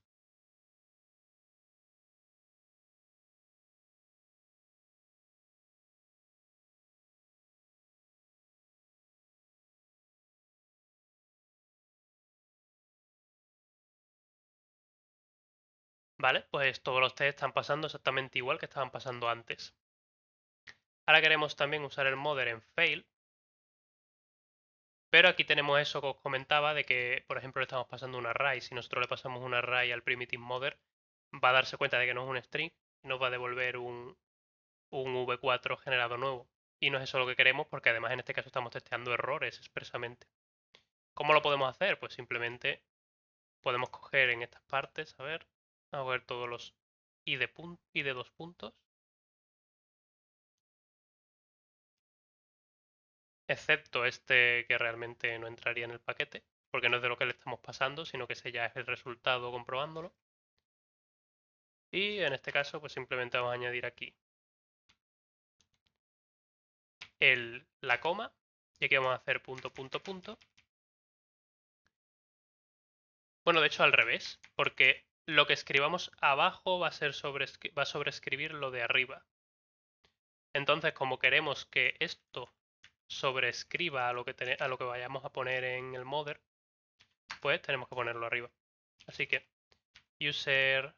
Vale, pues todos los tests están pasando exactamente igual que estaban pasando antes. Ahora queremos también usar el modder en fail. Pero aquí tenemos eso que os comentaba de que, por ejemplo, le estamos pasando un array. Si nosotros le pasamos un array al primitive modder, va a darse cuenta de que no es un string y nos va a devolver un v4 generado nuevo. Y no es eso lo que queremos porque además en este caso estamos testeando errores expresamente. ¿Cómo lo podemos hacer? Pues simplemente podemos coger en estas partes, a ver todos los y de dos puntos. excepto este que realmente no entraría en el paquete, porque no es de lo que le estamos pasando, sino que ese ya es el resultado comprobándolo. Y en este caso, pues simplemente vamos a añadir aquí la coma, y aquí vamos a hacer punto, punto, punto. Bueno, de hecho al revés, porque lo que escribamos abajo va a sobreescribir lo de arriba. Entonces, como queremos que esto sobreescriba a lo que vayamos a poner en el modder, pues tenemos que ponerlo arriba. Así que user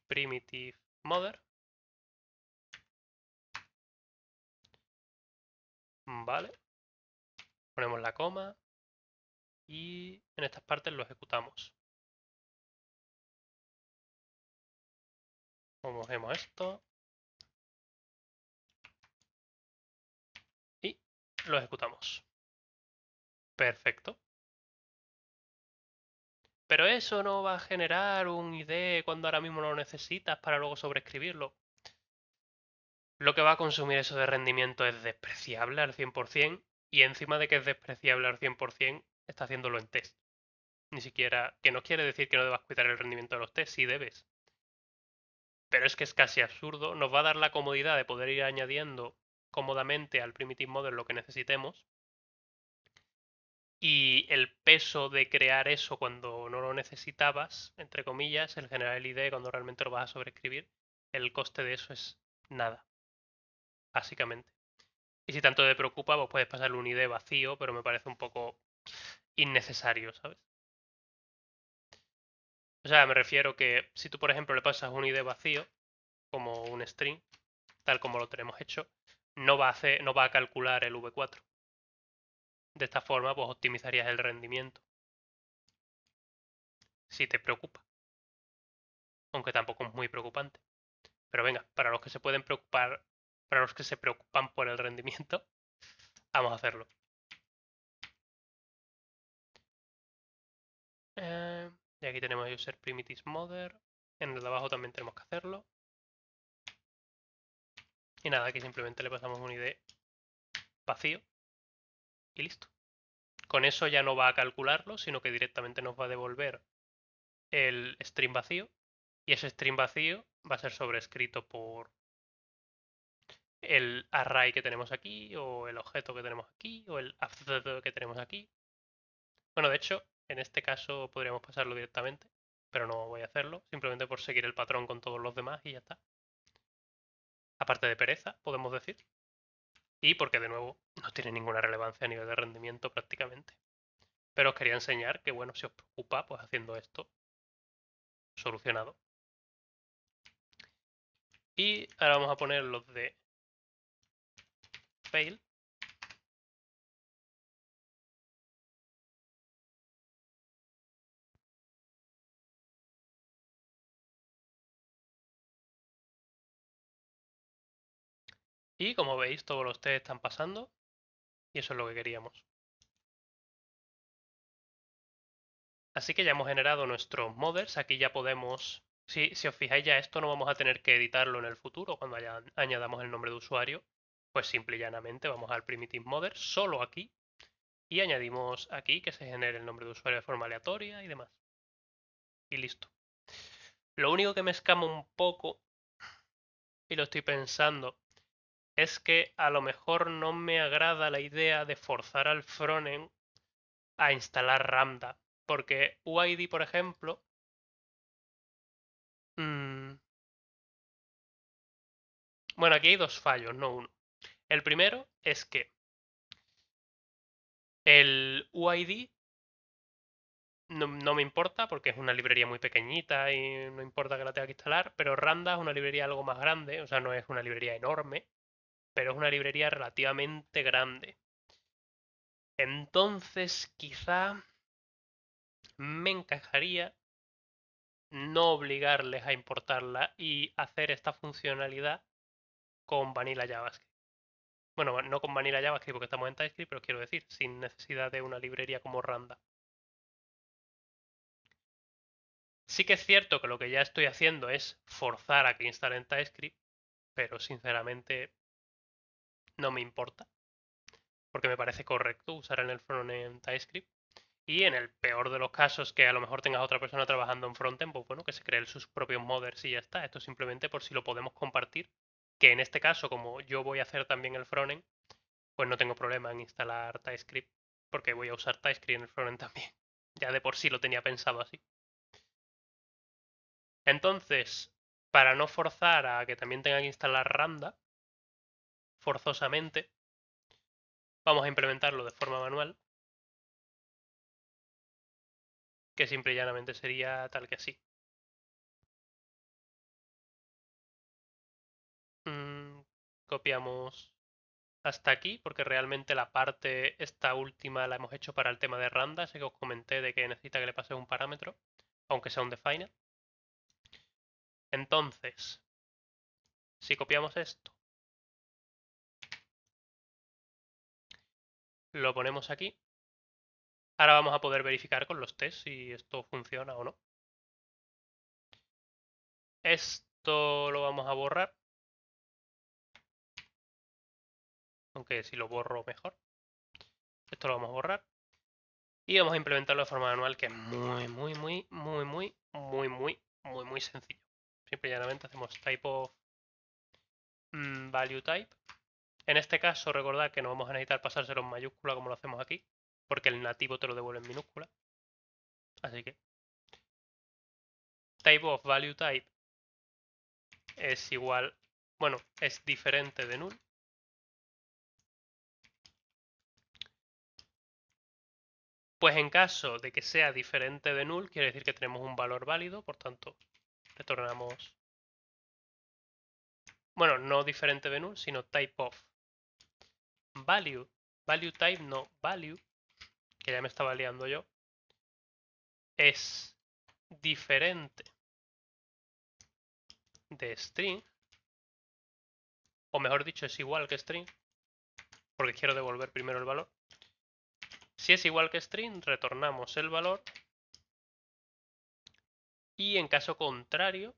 primitive modder, vale, ponemos la coma y en estas partes lo ejecutamos. Cogemos esto y lo ejecutamos. Perfecto. Pero eso no va a generar un ID cuando ahora mismo no lo necesitas para luego sobreescribirlo. Lo que va a consumir eso de rendimiento es despreciable al 100% y encima de que es despreciable al 100% está haciéndolo en test. Ni siquiera, que no quiere decir que no debas cuidar el rendimiento de los test, sí debes. Pero es que es casi absurdo, nos va a dar la comodidad de poder ir añadiendo cómodamente al primitive model lo que necesitemos y el peso de crear eso cuando no lo necesitabas, entre comillas, el generar el ID cuando realmente lo vas a sobreescribir, el coste de eso es nada, básicamente. Y si tanto te preocupa, pues puedes pasarle un ID vacío, pero me parece un poco innecesario, ¿sabes? O sea, me refiero que si tú, por ejemplo, le pasas un ID vacío, como un string, tal como lo tenemos hecho, no va a calcular el V4. De esta forma, pues optimizarías el rendimiento. Si te preocupa. Aunque tampoco es muy preocupante. Pero venga, para los que se pueden preocupar, para los que se preocupan por el rendimiento, vamos a hacerlo. Y aquí tenemos user primitive modder. En el de abajo también tenemos que hacerlo. Y nada, aquí simplemente le pasamos un ID vacío y listo. Con eso ya no va a calcularlo, sino que directamente nos va a devolver el string vacío. Y ese string vacío va a ser sobrescrito por el array que tenemos aquí, o el objeto que tenemos aquí, o el objeto que tenemos aquí. Bueno, de hecho, en este caso podríamos pasarlo directamente, pero no voy a hacerlo, simplemente por seguir el patrón con todos los demás y ya está. Aparte de pereza, podemos decir. Y porque de nuevo no tiene ninguna relevancia a nivel de rendimiento prácticamente. Pero os quería enseñar que, bueno, si os preocupa, pues haciendo esto, solucionado. Y ahora vamos a poner los de fail. Y como veis, todos los test están pasando. Y eso es lo que queríamos. Así que ya hemos generado nuestros modders. Aquí ya podemos... Si os fijáis ya esto no vamos a tener que editarlo en el futuro cuando añadamos el nombre de usuario. Pues simple y llanamente vamos al primitive modder, solo aquí. Y añadimos aquí que se genere el nombre de usuario de forma aleatoria y demás. Y listo. Lo único que me escama un poco, y lo estoy pensando, es que a lo mejor no me agrada la idea de forzar al frontend a instalar Ramda. Porque UID, por ejemplo, bueno, aquí hay dos fallos, no uno. El primero es que el UID no me importa porque es una librería muy pequeñita y no importa que la tenga que instalar, pero Ramda es una librería algo más grande, o sea, no es una librería enorme, pero es una librería relativamente grande. Entonces, quizá me encajaría no obligarles a importarla y hacer esta funcionalidad con Vanilla JavaScript. Bueno, no con Vanilla JavaScript porque estamos en TypeScript, pero quiero decir, sin necesidad de una librería como Ramda. Sí que es cierto que lo que ya estoy haciendo es forzar a que instalen TypeScript, pero sinceramente no me importa. porque me parece correcto usar en el frontend TypeScript. Y en el peor de los casos, que a lo mejor tengas otra persona trabajando en frontend, pues bueno, que se creen sus propios modders y ya está. Esto simplemente por si lo podemos compartir, que en este caso, como yo voy a hacer también el frontend, pues no tengo problema en instalar TypeScript, porque voy a usar TypeScript en el frontend también. Ya de por sí lo tenía pensado así. Entonces, para no forzar a que también tenga que instalar Ramda, forzosamente, vamos a implementarlo de forma manual, que simple y llanamente sería tal que así. Copiamos hasta aquí, porque realmente la parte esta última la hemos hecho para el tema de Ramda, ese que os comenté de que necesita que le pase un parámetro, aunque sea un definer. Entonces, si copiamos esto, lo ponemos aquí, ahora vamos a poder verificar con los tests si esto funciona o no. Esto lo vamos a borrar, aunque si lo borro mejor. Esto lo vamos a borrar. Y vamos a implementarlo de forma manual, que es muy sencillo. Simple y llanamente hacemos type of value type. En este caso, recordad que no vamos a necesitar pasárselo en mayúscula como lo hacemos aquí, porque el nativo te lo devuelve en minúscula. Así que type of value type es igual, bueno, es diferente de null. Pues en caso de que sea diferente de null, quiere decir que tenemos un valor válido, por tanto, retornamos, bueno, no diferente de null, sino type of value, value type, no value, que ya me estaba liando yo, es diferente de string, o mejor dicho, es igual que string, porque quiero devolver primero el valor. Si es igual que string, retornamos el valor. Y en caso contrario...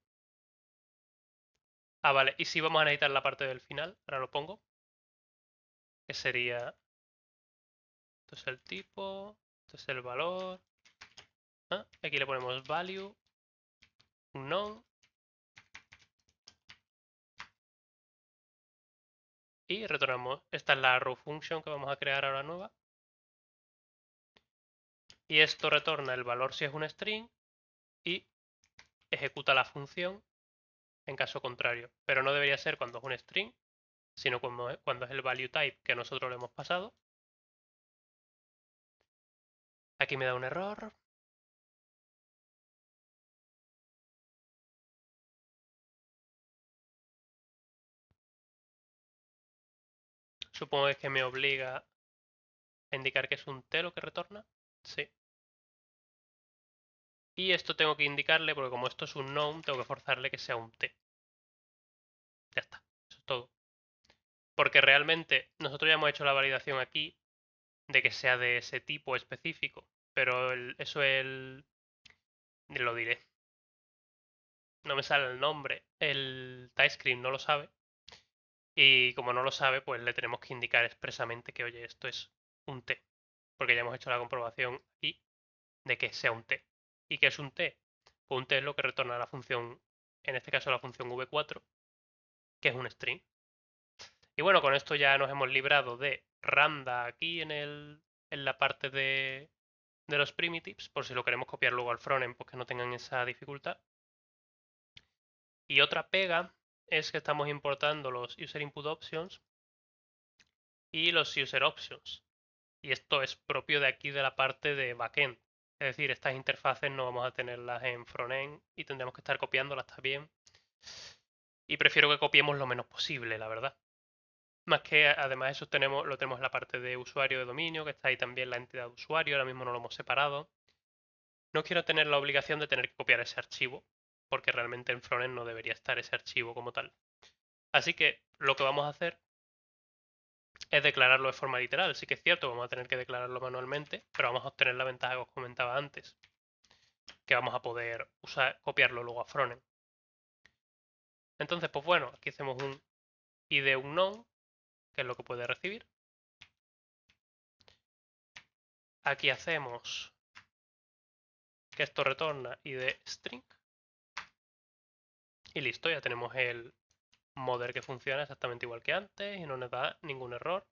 Ah, vale. Y si vamos a necesitar la parte del final, ahora lo pongo. Que sería... Esto es el tipo, esto es el valor. Aquí le ponemos value, unknown. Y retornamos. Esta es la row function que vamos a crear ahora nueva. Y esto retorna el valor si es un string y ejecuta la función en caso contrario. Pero no debería ser cuando es un string, sino cuando es el value type que nosotros le hemos pasado. Aquí me da un error. Supongo que me obliga a indicar que es un t lo que retorna. Sí. Y esto tengo que indicarle, porque como esto es un known, tengo que forzarle que sea un t. Ya está. Eso es todo. Porque realmente nosotros ya hemos hecho la validación aquí de que sea de ese tipo específico. Pero eso lo diré. No me sale el nombre. El TypeScript no lo sabe. Y como no lo sabe, pues le tenemos que indicar expresamente que, oye, esto es un t. Porque ya hemos hecho la comprobación aquí de que sea un t. ¿Y qué es un t? Pues un t es lo que retorna la función, en este caso la función v4, que es un string. Y bueno, con esto ya nos hemos librado de Ramda aquí en la parte de los primitives, por si lo queremos copiar luego al frontend, pues que no tengan esa dificultad. Y otra pega es que estamos importando los user input options y los user options. Y esto es propio de aquí de la parte de backend. Es decir, estas interfaces no vamos a tenerlas en frontend y tendremos que estar copiándolas también. Y prefiero que copiemos lo menos posible, la verdad. Más que además eso lo tenemos en la parte de usuario de dominio, que está ahí también la entidad de usuario, ahora mismo no lo hemos separado. No quiero tener la obligación de tener que copiar ese archivo, porque realmente en frontend no debería estar ese archivo como tal. Así que lo que vamos a hacer es declararlo de forma literal. Sí que es cierto, vamos a tener que declararlo manualmente, pero vamos a obtener la ventaja que os comentaba antes, que vamos a poder copiarlo luego a frontend. Entonces, pues bueno, aquí hacemos un id unknown, que es lo que puede recibir. Aquí hacemos que esto retorna id string. Y listo, ya tenemos el modder que funciona exactamente igual que antes y no nos da ningún error,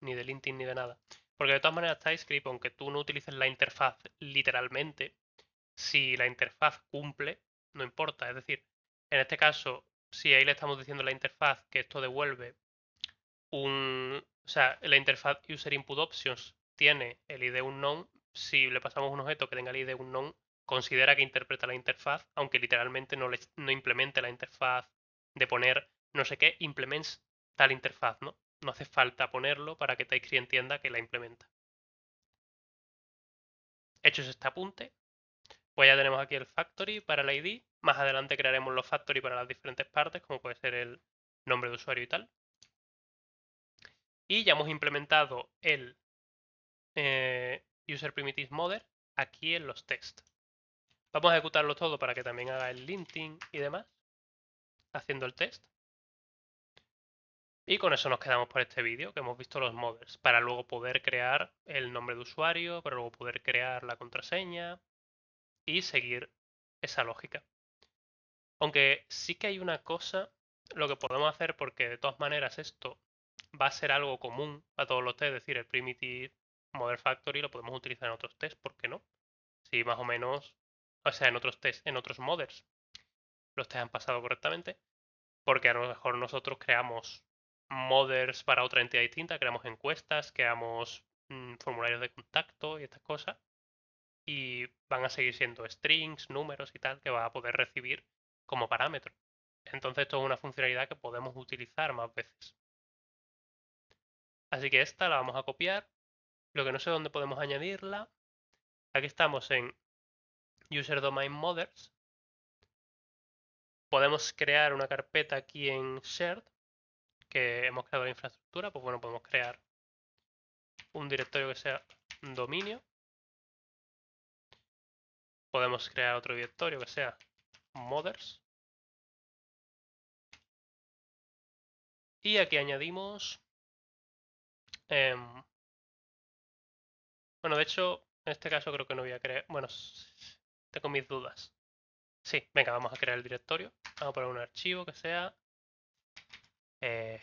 ni de linting ni de nada. Porque de todas maneras TypeScript, aunque tú no utilices la interfaz literalmente, si la interfaz cumple, no importa. Es decir, en este caso, si ahí le estamos diciendo a la interfaz que esto devuelve o sea, la interfaz user input options tiene el id unknown, si le pasamos un objeto que tenga el id unknown, considera que interpreta la interfaz, aunque literalmente no implemente la interfaz de poner no sé qué, implements tal interfaz, ¿no? No hace falta ponerlo para que TypeScript entienda que la implementa. Hecho este apunte, pues ya tenemos aquí el factory para el ID. Más adelante crearemos los factory para las diferentes partes, como puede ser el nombre de usuario y tal. Y ya hemos implementado el user primitive model aquí en los tests. Vamos a ejecutarlo todo para que también haga el linting y demás, haciendo el test. Y con eso nos quedamos por este vídeo, que hemos visto los models, para luego poder crear el nombre de usuario, para luego poder crear la contraseña y seguir esa lógica. Aunque sí que hay una cosa, lo que podemos hacer, porque de todas maneras esto va a ser algo común a todos los tests, es decir, el primitive model factory lo podemos utilizar en otros tests, ¿por qué no? Si más o menos, o sea, en otros tests, en otros models, los tests han pasado correctamente, porque a lo mejor nosotros creamos models para otra entidad distinta, creamos encuestas, creamos formularios de contacto y estas cosas, y van a seguir siendo strings, números y tal, que va a poder recibir como parámetro. Entonces esto es una funcionalidad que podemos utilizar más veces. Así que esta la vamos a copiar. Lo que no sé dónde podemos añadirla. Aquí estamos en User Domain Models. Podemos crear una carpeta aquí en Shared, que hemos creado la infraestructura. Pues bueno, podemos crear un directorio que sea dominio. Podemos crear otro directorio que sea Models. Y aquí añadimos... bueno, de hecho, en este caso creo que no voy a crear... Bueno, tengo mis dudas. Sí, venga, vamos a crear el directorio. Vamos a poner un archivo que sea eh,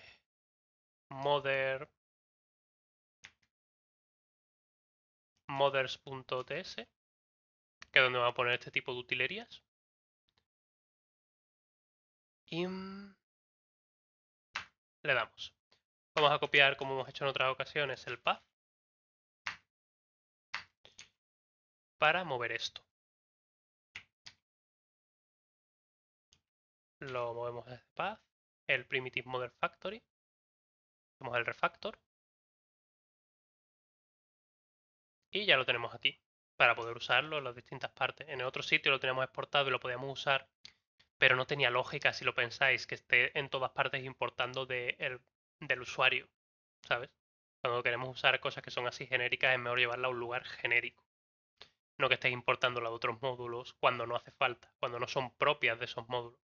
modder mothers.ts, que es donde vamos a poner este tipo de utilerías. Y le damos. Vamos a copiar, como hemos hecho en otras ocasiones, el path para mover esto. Lo movemos desde path, el primitive model factory, hacemos el refactor y ya lo tenemos aquí para poder usarlo en las distintas partes. En el otro sitio lo teníamos exportado y lo podíamos usar, pero no tenía lógica, si lo pensáis, que esté en todas partes importando del usuario, ¿sabes? Cuando queremos usar cosas que son así genéricas es mejor llevarla a un lugar genérico. No que estéis importándola de otros módulos cuando no hace falta, cuando no son propias de esos módulos.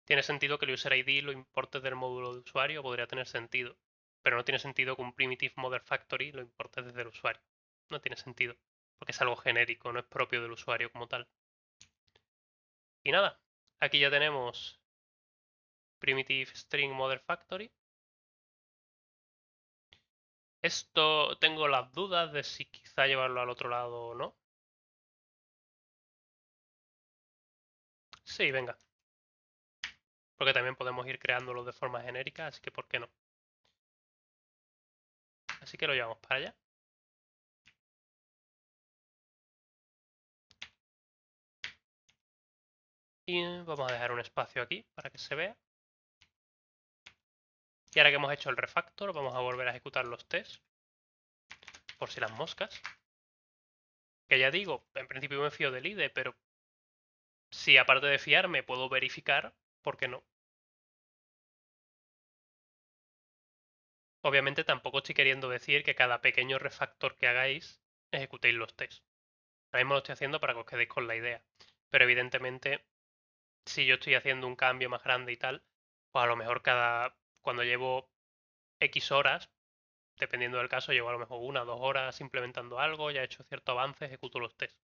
Tiene sentido que el user ID lo importes del módulo de usuario, podría tener sentido, pero no tiene sentido que un primitive model factory lo importes desde el usuario. No tiene sentido, porque es algo genérico, no es propio del usuario como tal. Y nada, aquí ya tenemos primitive string model factory. Esto tengo las dudas de si quizá llevarlo al otro lado o no. Sí, venga. Porque también podemos ir creándolos de forma genérica, así que ¿por qué no? Así que lo llevamos para allá. Y vamos a dejar un espacio aquí para que se vea. Y ahora que hemos hecho el refactor, vamos a volver a ejecutar los tests. Por si las moscas. Que ya digo, en principio me fío del IDE, pero si aparte de fiarme puedo verificar, ¿por qué no? Obviamente tampoco estoy queriendo decir que cada pequeño refactor que hagáis ejecutéis los tests. Ahora mismo lo estoy haciendo para que os quedéis con la idea. Pero evidentemente, si yo estoy haciendo un cambio más grande y tal, pues a lo mejor cuando llevo X horas, dependiendo del caso, llevo a lo mejor 1 o 2 horas implementando algo, ya he hecho cierto avance, ejecuto los tests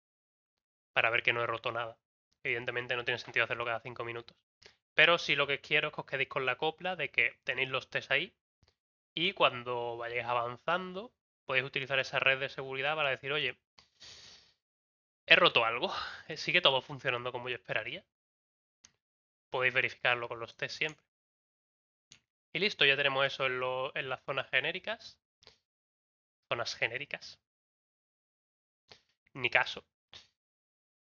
para ver que no he roto nada. Evidentemente no tiene sentido hacerlo cada 5 minutos. Pero sí lo que quiero es que os quedéis con la copla de que tenéis los tests ahí y cuando vayáis avanzando podéis utilizar esa red de seguridad para decir, oye, he roto algo, sigue todo funcionando como yo esperaría. Podéis verificarlo con los tests siempre. Y listo, ya tenemos eso en las zonas genéricas. Zonas genéricas. Ni caso.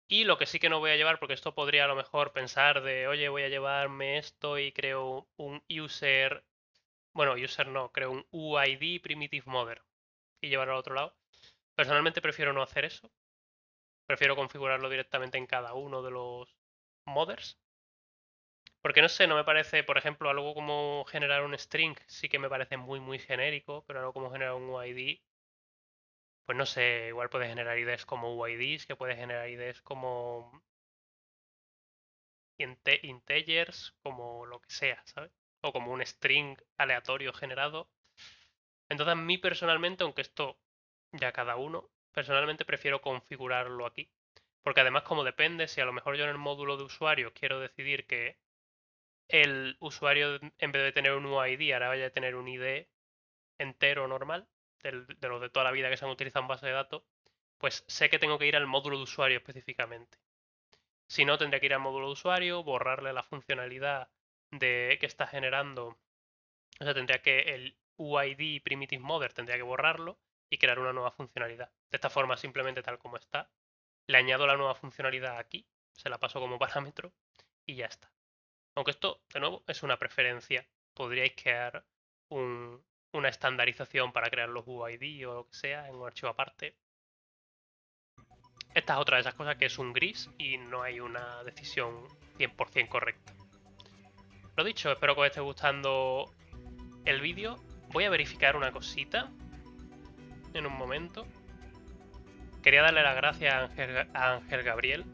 Y lo que sí que no voy a llevar, porque esto podría a lo mejor pensar de, oye, voy a llevarme esto y creo un user, bueno, user no, creo un UID primitive mother y llevarlo al otro lado. Personalmente prefiero no hacer eso. Prefiero configurarlo directamente en cada uno de los mothers. Porque no sé, no me parece, por ejemplo, algo como generar un string sí que me parece muy genérico, pero algo como generar un UID, pues no sé, igual puedes generar IDs como UIDs, que puedes generar IDs como integers, como lo que sea, ¿sabes? O como un string aleatorio generado. Entonces, a mí personalmente, aunque esto ya cada uno, personalmente prefiero configurarlo aquí. Porque además, como depende, si a lo mejor yo en el módulo de usuario quiero decidir que el usuario, en vez de tener un UID, ahora vaya a tener un ID entero normal, de los de toda la vida que se han utilizado en base de datos, pues sé que tengo que ir al módulo de usuario específicamente. Si no, tendría que ir al módulo de usuario, borrarle la funcionalidad de que está generando. O sea, tendría que el UID primitive mother tendría que borrarlo y crear una nueva funcionalidad. De esta forma, simplemente tal como está, le añado la nueva funcionalidad aquí, se la paso como parámetro y ya está. Aunque esto, de nuevo, es una preferencia. Podríais crear una estandarización para crear los UID o lo que sea en un archivo aparte. Esta es otra de esas cosas que es un gris y no hay una decisión 100% correcta. Lo dicho, espero que os esté gustando el vídeo. Voy a verificar una cosita en un momento. Quería darle las gracias a Ángel Gabriel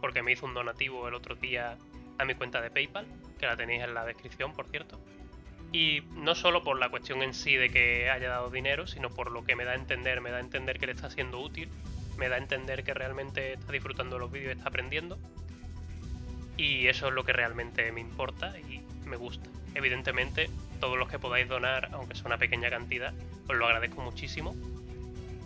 porque me hizo un donativo el otro día a mi cuenta de PayPal, que la tenéis en la descripción, por cierto. Y no solo por la cuestión en sí de que haya dado dinero, sino por lo que me da a entender que le está siendo útil, me da a entender que realmente está disfrutando de los vídeos y está aprendiendo. Y eso es lo que realmente me importa y me gusta. Evidentemente, todos los que podáis donar, aunque sea una pequeña cantidad, os lo agradezco muchísimo,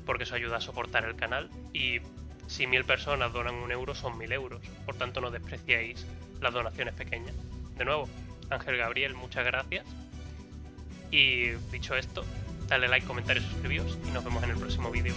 porque eso ayuda a soportar el canal. Y si 1000 personas donan 1 euro, son 1000 euros. Por tanto, no despreciéis las donaciones pequeñas. De nuevo, Ángel Gabriel, muchas gracias. Y dicho esto, dale like, comentario, suscribíos y nos vemos en el próximo vídeo.